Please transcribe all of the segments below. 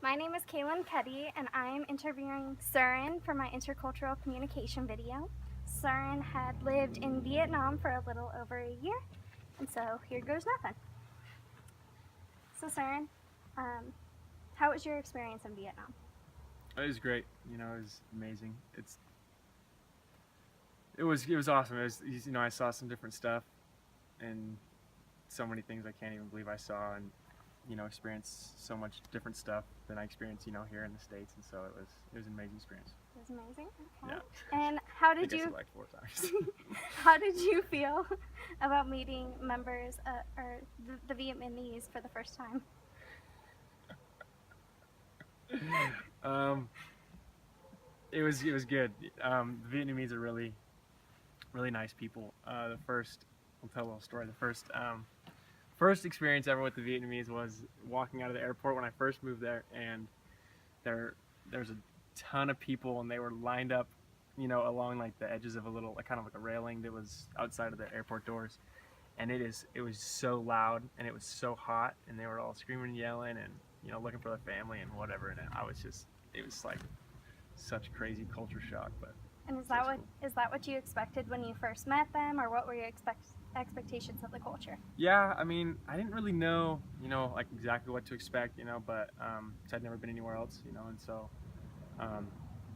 My name is Kaylin Petty, and I am interviewing Surin for my intercultural communication video. Surin had lived in Vietnam for a little over a year, and so here goes nothing. So Surin, um, how was your experience in Vietnam? It was great. It was amazing. It was awesome. I saw some different stuff and so many things I can't even believe I saw, and experienced so much different stuff than I experienced here in the States, and so it was an amazing experience. It was amazing. Okay. Yeah. And how I did think I you said like 4 times. how did you feel about meeting members or the Vietnamese for the first time? um, it was good. The Vietnamese are really nice people. I'll tell a little story. The first experience ever with the Vietnamese was walking out of the airport when I first moved there, and there's a ton of people, and they were lined up, along like the edges of a little, like, kind of like a railing that was outside of the airport doors, and it was so loud, and it was so hot, and they were all screaming and yelling, and looking for their family and whatever, and it was like such crazy culture shock, but And is so that it's what cool. is that what you expected when you first met them, or what were your expectations of the culture? Yeah, I mean, I didn't really know, like exactly what to expect, but 'cause I'd never been anywhere else, and so, um,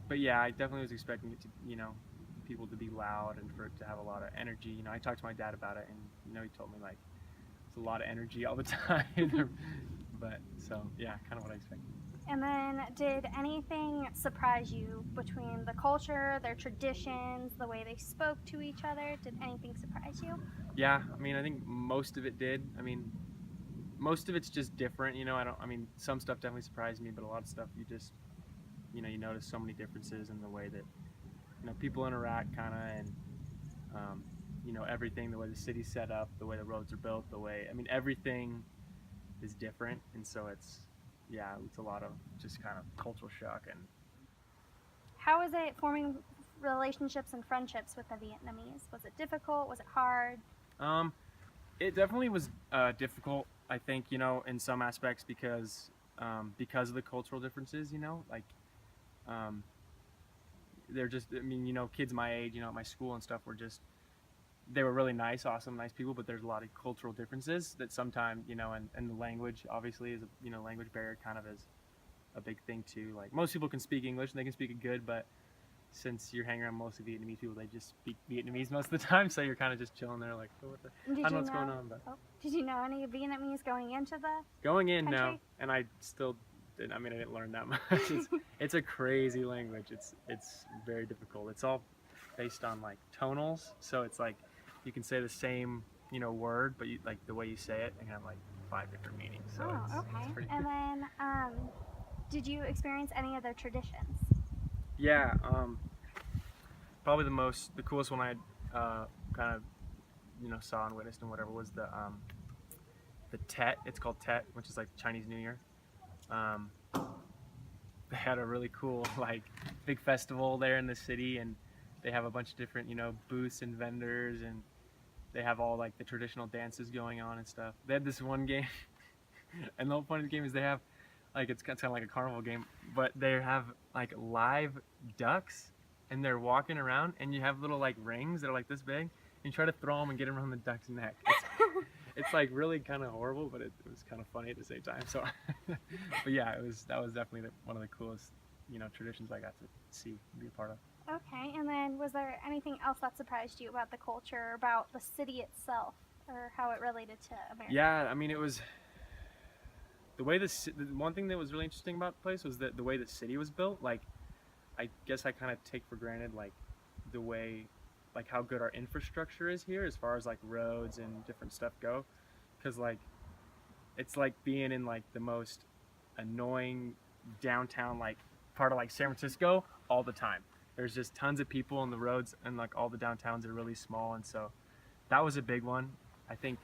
but yeah, I definitely was expecting it to, people to be loud and for it to have a lot of energy. I talked to my dad about it, and he told me like it's a lot of energy all the time, but so yeah, kind of what I expected. And then, did anything surprise you between the culture, their traditions, the way they spoke to each other? Did anything surprise you? Yeah, I mean, I think most of it did. I mean, most of it's just different, I mean, some stuff definitely surprised me, but a lot of stuff you just, you notice so many differences in the way that people interact, kind of, and everything, the way the city's set up, the way the roads are built, the way, I mean, everything is different, and so yeah, it's a lot of just kind of cultural shock. And How was it forming relationships and friendships with the Vietnamese? Was it difficult? Was it hard? um it definitely was difficult, I think, in some aspects, because of the cultural differences, like, um they're just, I mean, kids my age, at my school and stuff, were just, they were really nice, awesome, nice people, but there's a lot of cultural differences that sometimes, and the language obviously is a, language barrier kind of is a big thing too. Like, most people can speak English and they can speak it good, but since you're hanging around mostly Vietnamese people, they just speak Vietnamese most of the time, so you're kind of just chilling there like, oh, what the, And I don't know what's going on, but did you know any Vietnamese going into the going in now, country? and I still didn't, I mean, I didn't learn that much. It's a crazy language. It's very difficult. It's all based on like tonals, so it's like you can say the same word, but like the way you say it, and have like 5 different meanings. So Oh, it's okay. pretty. And then, did you experience any of their traditions? Yeah, probably the coolest one I kind of saw and witnessed and whatever was the Tet. It's called Tet, which is like Chinese New Year. Um, they had a really cool like big festival there in the city, and they have a bunch of different booths and vendors, and they have all like the traditional dances going on and stuff. They had this one game, and the whole point of the game is they have like, it's kind of like a carnival game, but they have like live ducks, and they're walking around, and you have little like rings that are like this big, and you try to throw them and get them around the duck's neck. It's like really kind of horrible, but it was kind of funny at the same time. So, but yeah, that was definitely one of the coolest traditions I got to see and be a part of. Okay, and then was there anything else that surprised you about the culture, or about the city itself, or how it related to America? Yeah, I mean, it was the one thing that was really interesting about the place was that the way the city was built. Like, I guess I kind of take for granted like the way, like how good our infrastructure is here as far as like roads and different stuff go, because like it's like being in like the most annoying downtown like part of like San Francisco all the time. There's just tons of people, and the roads and like all the downtowns are really small, and so that was a big one. I think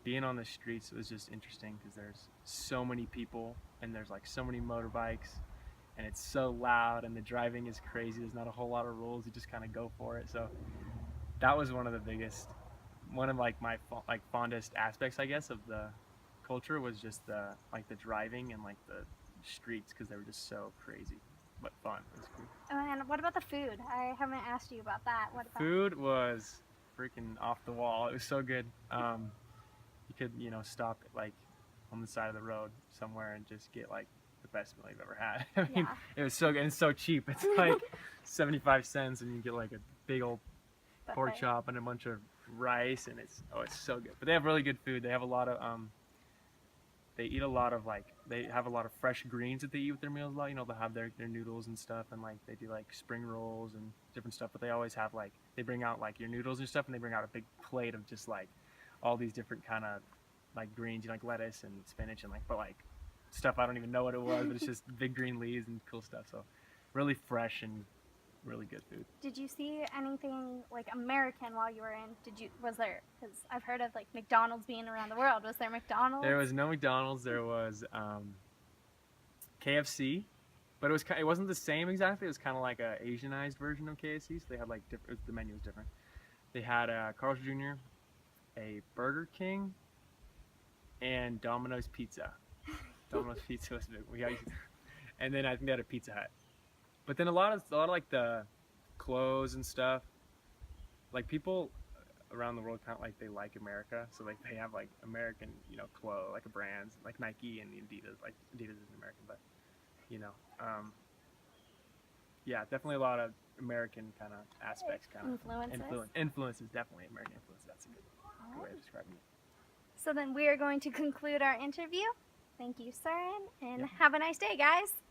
being on the streets was just interesting because there's so many people, and there's like so many motorbikes, and it's so loud, and the driving is crazy. There's not a whole lot of rules. You just kind of go for it. So that was one of the biggest, one of like my like fondest aspects, I guess, of the culture was just the driving and like the streets, because they were just so crazy but fun. It was cool. And what about the food? I haven't asked you about that. What about Food was freaking off the wall. It was so good. You could, stop like on the side of the road somewhere and just get like the best meal you've ever had. I mean, Yeah. it was so good and it's so cheap. It's like 75 cents and you get like a big old pork buffet? chop and a bunch of rice, and it's so good. But they have really good food. They have a lot of they eat a lot of they have a lot of fresh greens that they eat with their meals a lot. They'll have their noodles and stuff, and like they do like spring rolls and different stuff. But they always have they bring out like your noodles and stuff, and they bring out a big plate of just like all these different kind of like greens, like lettuce and spinach and like stuff I don't even know what it was, but it's just big green leaves and cool stuff. So really fresh and really good food. Did you see anything like American while you were in? Was there, because I've heard of like McDonald's being around the world. Was there McDonald's? There was no McDonald's. There was KFC, but it wasn't the same exactly. It was kind of like a Asianized version of KFC. So they had like the menu was different. They had Carl's Jr., a Burger King, and Domino's Pizza. Domino's Pizza was big. And then I think they had a Pizza Hut. But then a lot of like the clothes and stuff, like people around the world kind of like they like America, so like they have like American clothes, like brands like Nike and Adidas. Like Adidas is American, but yeah, definitely a lot of American kind of aspects, kind of influences, definitely American influence. That's a good way of describing it. So then we are going to conclude our interview. Thank you, Søren, and have a nice day, guys.